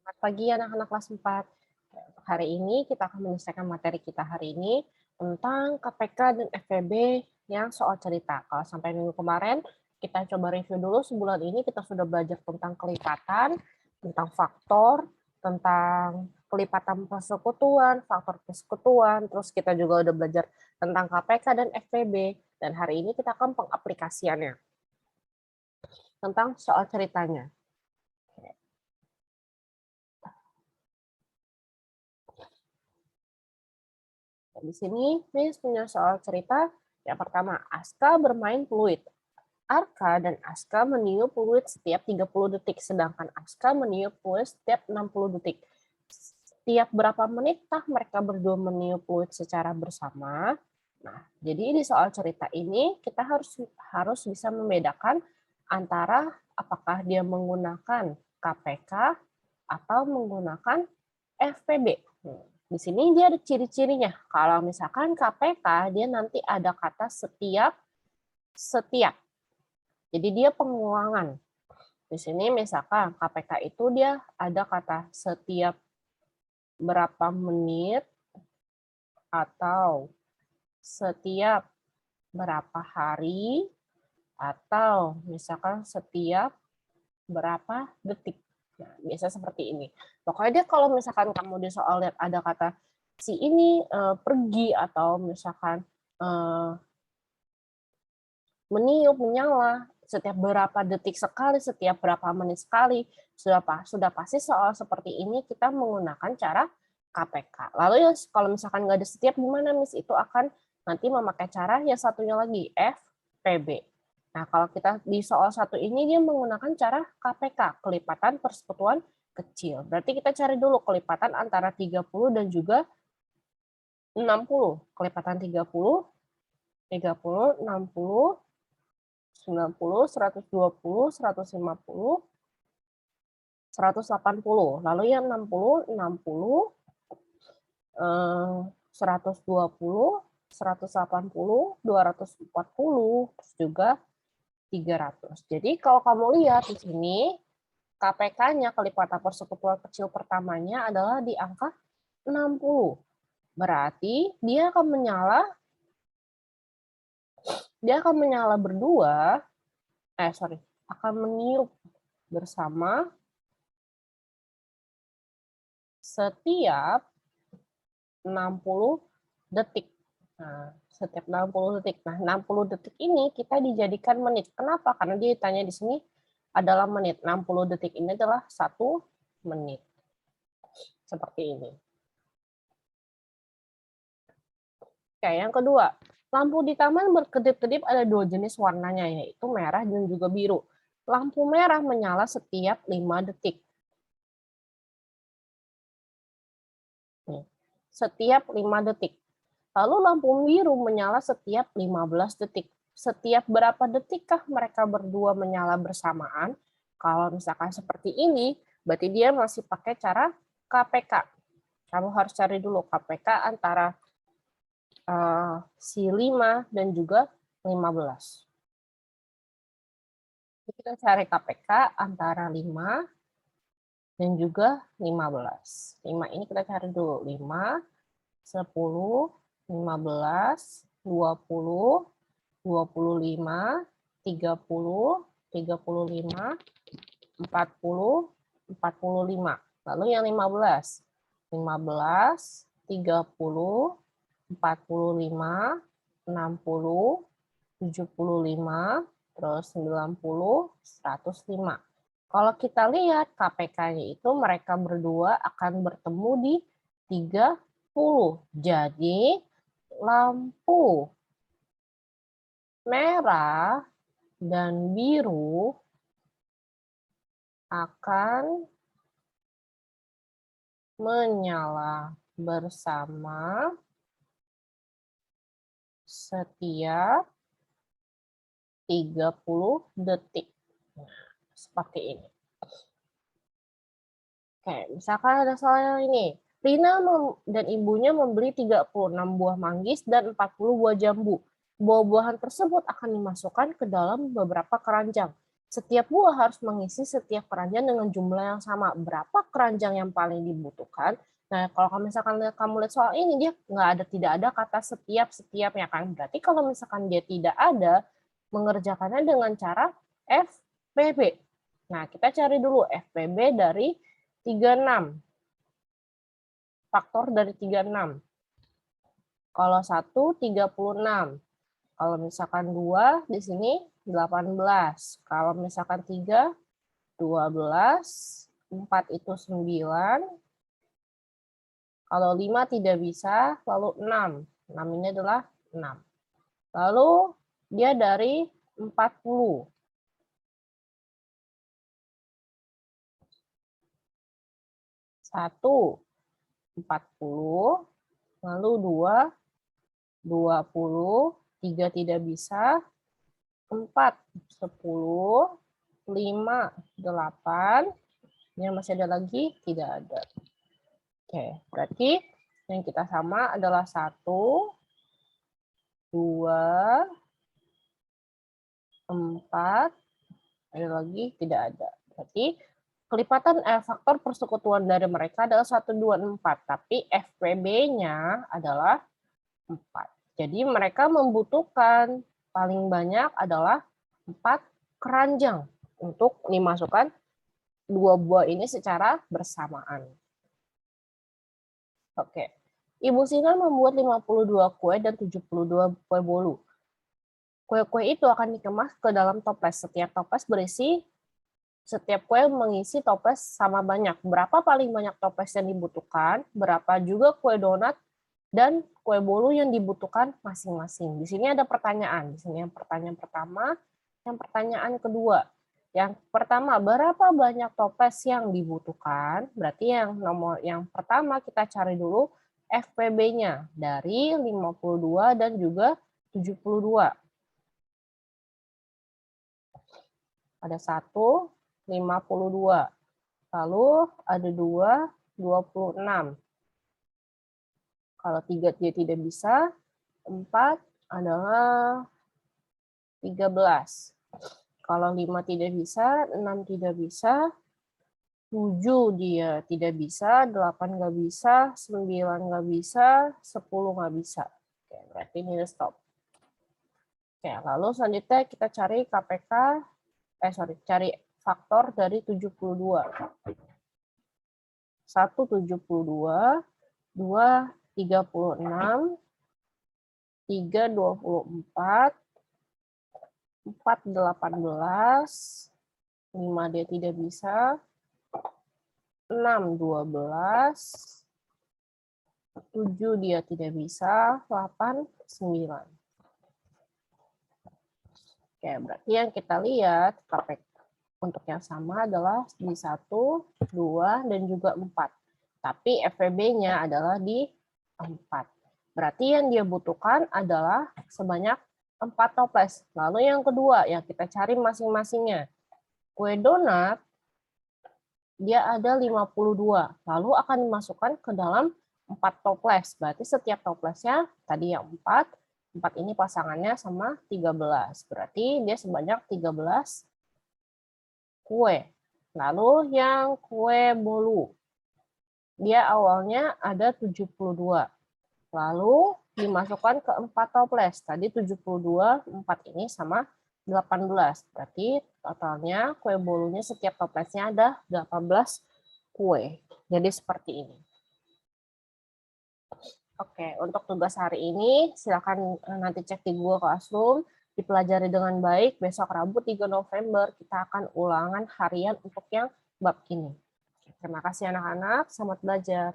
Selamat pagi anak-anak kelas 4. Untuk hari ini kita akan menyelesaikan materi kita hari ini tentang KPK dan FPB yang soal cerita. Kalau sampai minggu kemarin, kita coba review dulu sebulan ini kita sudah belajar tentang kelipatan, tentang faktor, tentang kelipatan persekutuan, faktor persekutuan, terus kita juga udah belajar tentang KPK dan FPB. Dan hari ini kita akan pengaplikasiannya tentang soal ceritanya. Di sini, Miss punya soal cerita. Yang pertama, Aska bermain fluid. Arka dan Aska meniup fluid setiap 30 detik, sedangkan Aska meniup fluid setiap 60 detik. Setiap berapa menitkah mereka berdua meniup fluid secara bersama? Nah, jadi di soal cerita ini kita harus bisa membedakan antara apakah dia menggunakan KPK atau menggunakan FPB. Di sini dia ada ciri-cirinya. Kalau misalkan KPK, dia nanti ada kata setiap. Jadi dia pengulangan. Di sini misalkan KPK itu dia ada kata setiap berapa menit atau setiap berapa hari atau misalkan setiap berapa detik. Nah, biasa seperti ini. Pokoknya dia kalau misalkan kamu di soal lihat ada kata si ini pergi atau misalkan meniup, menyala, setiap berapa detik sekali, setiap berapa menit sekali, sudah pasti soal seperti ini kita menggunakan cara KPK. Lalu ya kalau misalkan nggak ada setiap gimana Miss? Itu akan nanti memakai cara yang satunya lagi, FPB. Nah, kalau kita di soal satu ini dia menggunakan cara KPK, kelipatan persekutuan kecil. Berarti kita cari dulu kelipatan antara 30 dan juga 60. Kelipatan 30, 60, 90, 120, 150, 180. Lalu yang 60, 60, 120, 180, 240, terus juga 300. Jadi kalau kamu lihat di sini, KPK-nya, kelipatan persekutuan kecil pertamanya adalah di angka 60. Berarti dia akan menyala berdua, akan meniup bersama setiap 60 detik. Nah, setiap 60 detik. Nah, 60 detik ini kita dijadikan menit. Kenapa? Karena dia ditanya di sini adalah menit. 60 detik ini adalah 1 menit. Seperti ini. Oke, yang kedua. Lampu di taman berkedip-kedip ada 2 jenis warnanya, yaitu merah dan juga biru. Lampu merah menyala setiap 5 detik. Setiap 5 detik. Lalu lampu biru menyala setiap 15 detik. Setiap berapa detikkah mereka berdua menyala bersamaan? Kalau misalkan seperti ini, berarti dia masih pakai cara KPK. Kamu harus cari dulu KPK antara si 5 dan juga 15. Kita cari KPK antara 5 dan juga 15. 5 ini kita cari dulu. 5, 10, 15, 20, 25, 30, 35, 40, 45. Lalu yang 15. 15, 30, 45, 60, 75, terus 90, 105. Kalau kita lihat KPK-nya itu mereka berdua akan bertemu di 30. Jadi lampu merah dan biru akan menyala bersama setiap 30 detik. Nah, seperti ini. Oke, misalkan ada soal ini. Rina dan ibunya membeli 36 buah manggis dan 40 buah jambu. Buah-buahan tersebut akan dimasukkan ke dalam beberapa keranjang. Setiap buah harus mengisi setiap keranjang dengan jumlah yang sama. Berapa keranjang yang paling dibutuhkan? Nah, kalau misalkan kamu lihat soal ini, dia tidak ada kata setiap-setiapnya kan. Berarti kalau misalkan dia tidak ada, mengerjakannya dengan cara FPB. Nah, kita cari dulu FPB dari 36. Faktor dari 36. Kalau 1, 36. Kalau misalkan 2, di sini 18. Kalau misalkan 3, 12. 4 itu 9. Kalau 5 tidak bisa, lalu 6. 6 ini adalah 6. Lalu dia dari 40. 1, 40. Lalu 2, 20. 3 tidak bisa. 4, 10. 5, 8. Yang masih ada lagi? Tidak ada. Oke, berarti yang kita sama adalah 1, 2, 4. Ada lagi? Tidak ada. Berarti kelipatan faktor persekutuan dari mereka adalah 1, 2, 4. Tapi FPB-nya adalah 4. Jadi mereka membutuhkan paling banyak adalah 4 keranjang untuk dimasukkan 2 buah ini secara bersamaan. Oke. Ibu Sinar membuat 52 kue dan 72 kue bolu. Kue-kue itu akan dikemas ke dalam toples. Setiap kue mengisi toples sama banyak. Berapa paling banyak toples yang dibutuhkan, berapa juga kue donat dan kue bolu yang dibutuhkan masing-masing. Di sini ada pertanyaan. Di sini yang pertanyaan pertama, yang pertanyaan kedua. Yang pertama, berapa banyak toples yang dibutuhkan? Berarti yang pertama kita cari dulu FPB-nya dari 52 dan juga 72. Ada 1, 52. Lalu ada 2, 26. Kalau 3 dia tidak bisa, 4 adalah 13. Kalau 5 tidak bisa, 6 tidak bisa, 7 dia tidak bisa, 8 nggak bisa, 9 nggak bisa, 10 nggak bisa. Oke, berarti ini stop. Oke, lalu selanjutnya kita cari cari faktor dari 72. 1, 72, 2, 36, 3, 24, 4, 18, 5 dia tidak bisa, 6, 12, 7 dia tidak bisa, 8, 9. Oke, berarti yang kita lihat KPK untuk yang sama adalah di 1, 2, dan juga 4. Tapi FPB-nya adalah di 4. Berarti yang dia butuhkan adalah sebanyak 4 toples. Lalu yang kedua, yang kita cari masing-masingnya. Kue donat, dia ada 52. Lalu akan dimasukkan ke dalam 4 toples. Berarti setiap toplesnya, tadi yang 4 ini pasangannya sama 13. Berarti dia sebanyak 13 kue. Lalu yang kue bolu, dia awalnya ada 72. Lalu dimasukkan ke 4 toples. Tadi 72, 4 ini sama 18. Berarti totalnya kue bolunya setiap toplesnya ada 18 kue. Jadi seperti ini. Oke, untuk tugas hari ini silakan nanti cek di Google Classroom, dipelajari dengan baik. Besok Rabu 3 November kita akan ulangan harian untuk yang bab ini. Terima kasih anak-anak, selamat belajar.